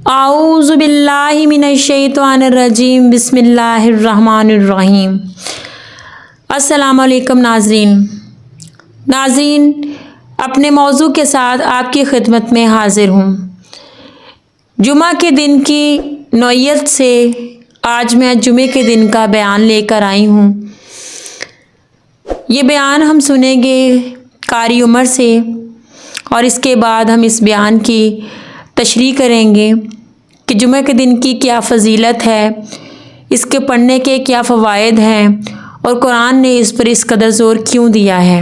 اعوذ باللہ من الشیطان الرجیم بسم اللہ الرحمن الرحیم۔ السلام علیکم ناظرین، اپنے موضوع کے ساتھ آپ کی خدمت میں حاضر ہوں۔ جمعہ کے دن کی نوعیت سے آج میں جمعے کے دن کا بیان لے کر آئی ہوں۔ یہ بیان ہم سنیں گے قاری عمر سے، اور اس کے بعد ہم اس بیان کی تشریح کریں گے کہ جمعہ کے دن کی کیا فضیلت ہے، اس کے پڑھنے کے کیا فوائد ہیں، اور قرآن نے اس پر اس قدر زور کیوں دیا ہے۔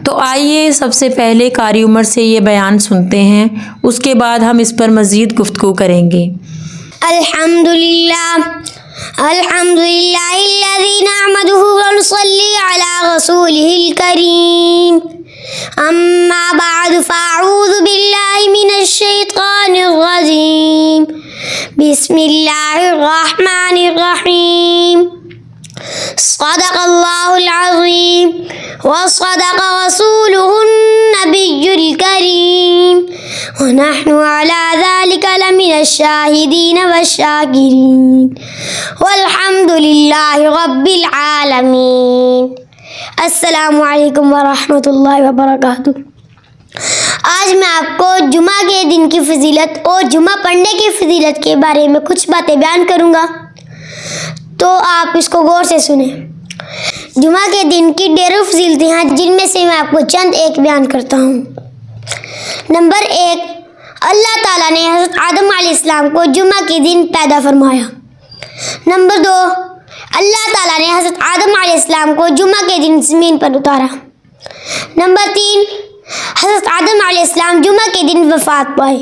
تو آئیے سب سے پہلے قاری عمر سے یہ بیان سنتے ہیں، اس کے بعد ہم اس پر مزید گفتگو کریں گے۔ الحمدللہ الذی نحمده ونصلی علی رسولہ الکریم، اما بعد فاعوذ باللہ من الشیطان الرجیم، بسم اللہ الرحمن الرحیم۔ صدق اللہ العظیم وصدق رسولہ النبی الکریم، ونحن علی ذلک لمن الشاہدین والشاکرین، والحمد للہ رب العالمین۔ السلام علیکم ورحمۃ اللہ وبرکاتہ۔ آج میں آپ کو جمعہ کے دن کی فضیلت اور جمعہ پڑھنے کی فضیلت کے بارے میں کچھ باتیں بیان کروں گا، تو آپ اس کو غور سے سنیں۔ جمعہ کے دن کی ڈھیروں فضیلتیں ہیں، جن میں سے میں آپ کو چند ایک بیان کرتا ہوں۔ نمبر 1، اللہ تعالیٰ نے حضرت آدم علیہ السلام کو جمعہ کے دن پیدا فرمایا۔ نمبر 2، اللہ تعالیٰ نے حضرت آدم علیہ السلام کو جمعہ کے دن زمین پر اتارا۔ نمبر 3، حضرت آدم علیہ السلام جمعہ کے دن وفات پائے۔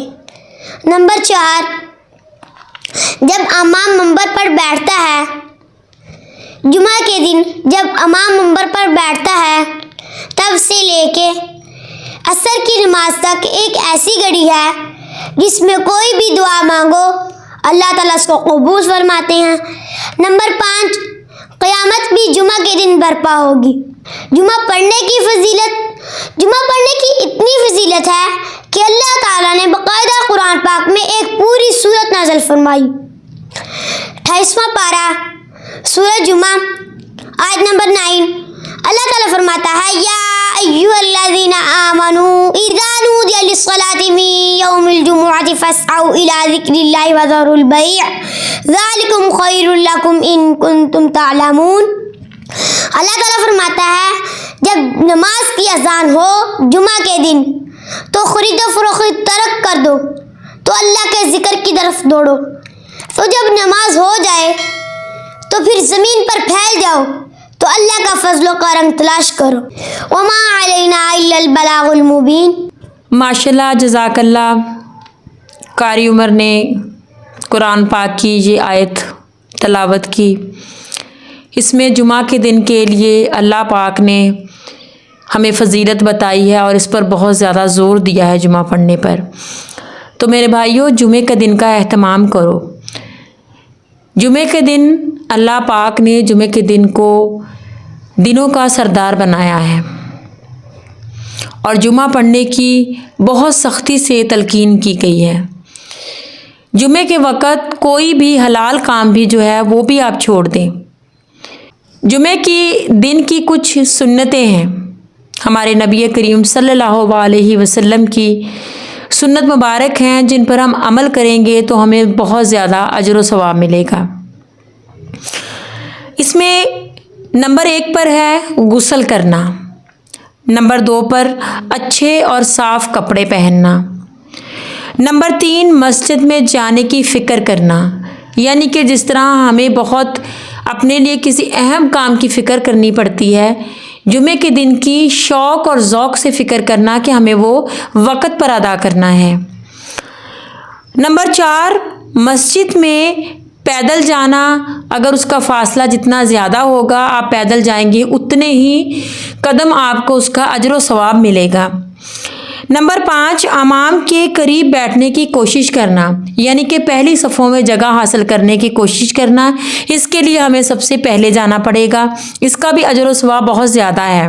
نمبر 4، جب امام منبر پر بیٹھتا ہے، جمعہ کے دن جب امام منبر پر بیٹھتا ہے، تب سے لے کے عصر کی نماز تک ایک ایسی گھڑی ہے جس میں کوئی بھی دعا مانگو اللہ تعالیٰ اس کو قبول فرماتے ہیں۔ نمبر 5، قیامت بھی جمعہ کے دن برپا ہوگی۔ جمعہ پڑھنے کی اتنی فضیلت ہے کہ اللہ تعالیٰ نے باقاعدہ قرآن پاک میں ایک پوری سورت نازل فرمائی۔ 28واں پارہ سورہ جمعہ آیت نمبر 9، اللہ تعالیٰ فرماتا ہے، یا ایھا الذین آمنوا اذا نودی للصلاۃ من یوم الجمعۃ فاسعوا الی ذکر اللہ وذروا البیع ذلکم خیر لکم ان کنتم تعلمون۔ اللہ تعالیٰ فرماتا ہے، جب نماز کی اذان ہو جمعہ کے دن تو خرید و فروخت ترک کر دو، تو اللہ کے ذکر کی طرف دوڑو۔ تو جب نماز ہو جائے تو پھر زمین پر پھیل جاؤ، تو اللہ کا فضل و کرم تلاش کرو۔ وما علینا الا البلاغ المبین۔ ماشاءاللہ، جزاک اللہ۔ قاری عمر نے قرآن پاک کی یہ آیت تلاوت کی۔ اس میں جمعہ کے دن کے لیے اللہ پاک نے ہمیں فضیلت بتائی ہے، اور اس پر بہت زیادہ زور دیا ہے جمعہ پڑھنے پر۔ تو میرے بھائیوں، جمعے کے دن کا اہتمام کرو۔ جمعے کے دن اللہ پاک نے جمعے کے دن کو دنوں کا سردار بنایا ہے، اور جمعہ پڑھنے کی بہت سختی سے تلقین کی گئی ہے۔ جمعے کے وقت کوئی بھی حلال کام بھی جو ہے وہ بھی آپ چھوڑ دیں۔ جمعے کی دن کی کچھ سنتیں ہیں، ہمارے نبی کریم صلی اللہ علیہ وسلم کی سنت مبارک ہیں، جن پر ہم عمل کریں گے تو ہمیں بہت زیادہ اجر و ثواب ملے گا۔ اس میں نمبر 1 پر ہے غسل کرنا، نمبر 2 پر اچھے اور صاف کپڑے پہننا، نمبر 3 مسجد میں جانے کی فکر کرنا، یعنی کہ جس طرح ہمیں بہت اپنے لیے کسی اہم کام کی فکر کرنی پڑتی ہے، جمعے کے دن کی شوق اور ذوق سے فکر کرنا کہ ہمیں وہ وقت پر ادا کرنا ہے۔ نمبر 4، مسجد میں پیدل جانا، اگر اس کا فاصلہ جتنا زیادہ ہوگا آپ پیدل جائیں گے اتنے ہی قدم آپ کو اس کا اجر و ثواب ملے گا۔ نمبر 5، امام کے قریب بیٹھنے کی کوشش کرنا، یعنی کہ پہلی صفوں میں جگہ حاصل کرنے کی کوشش کرنا۔ اس کے لیے ہمیں سب سے پہلے جانا پڑے گا، اس کا بھی اجر و ثواب بہت زیادہ ہے۔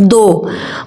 2।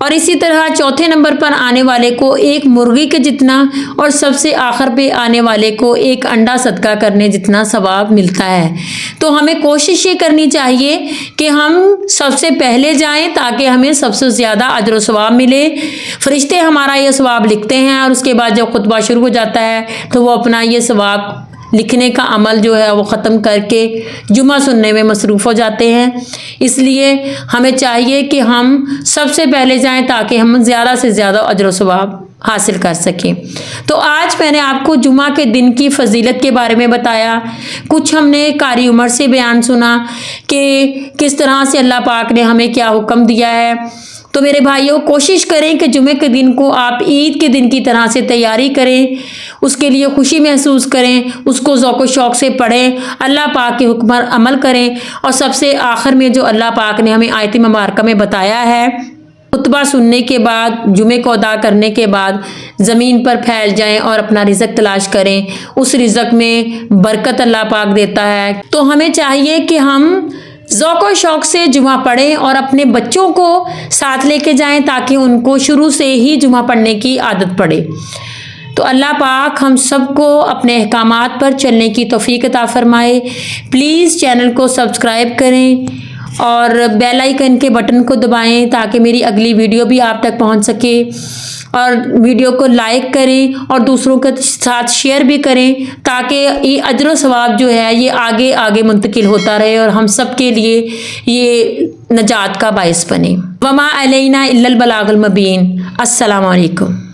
اور اسی طرح چوتھے نمبر پر آنے والے کو ایک مرغی کے جتنا اور سب سے آخر پہ آنے والے کو ایک انڈا صدقہ کرنے جتنا ثواب ملتا ہے۔ تو ہمیں کوشش یہ کرنی چاہیے کہ ہم سب سے پہلے جائیں تاکہ ہمیں سب سے زیادہ اجر و ثواب ملے۔ فرشتے ہمارا یہ ثواب لکھتے ہیں اور اس کے بعد جب خطبہ شروع ہو جاتا ہے تو وہ اپنا یہ ثواب لکھنے کا عمل جو ہے وہ ختم کر کے جمعہ سننے میں مصروف ہو جاتے ہیں۔ اس لیے ہمیں چاہیے کہ ہم سب سے پہلے جائیں تاکہ ہم زیادہ سے زیادہ اجر و ثواب حاصل کر سکیں۔ تو آج میں نے آپ کو جمعہ کے دن کی فضیلت کے بارے میں بتایا، کچھ ہم نے قاری عمر سے بیان سنا کہ کس طرح سے اللہ پاک نے ہمیں کیا حکم دیا ہے۔ تو میرے بھائیوں، کوشش کریں کہ جمعے کے دن کو آپ عید کے دن کی طرح سے تیاری کریں، اس کے لیے خوشی محسوس کریں، اس کو ذوق و شوق سے پڑھیں، اللہ پاک کے حکم پر عمل کریں، اور سب سے آخر میں جو اللہ پاک نے ہمیں آیت مبارکہ میں بتایا ہے، خطبہ سننے کے بعد جمعے کو ادا کرنے کے بعد زمین پر پھیل جائیں اور اپنا رزق تلاش کریں، اس رزق میں برکت اللہ پاک دیتا ہے۔ تو ہمیں چاہیے کہ ہم ذوق و شوق سے جمعہ پڑھیں اور اپنے بچوں کو ساتھ لے کے جائیں تاکہ ان کو شروع سے ہی جمعہ پڑھنے کی عادت پڑے۔ تو اللہ پاک ہم سب کو اپنے احکامات پر چلنے کی توفیق عطا فرمائے۔ پلیز چینل کو سبسکرائب کریں اور بیل آئیکن کے بٹن کو دبائیں تاکہ میری اگلی ویڈیو بھی آپ تک پہنچ سکے، اور ویڈیو کو لائک کریں اور دوسروں کے ساتھ شیئر بھی کریں تاکہ یہ اجر و ثواب جو ہے یہ آگے آگے منتقل ہوتا رہے اور ہم سب کے لیے یہ نجات کا باعث بنے۔ وما علینا الا البلاغ المبین۔ السلام علیکم۔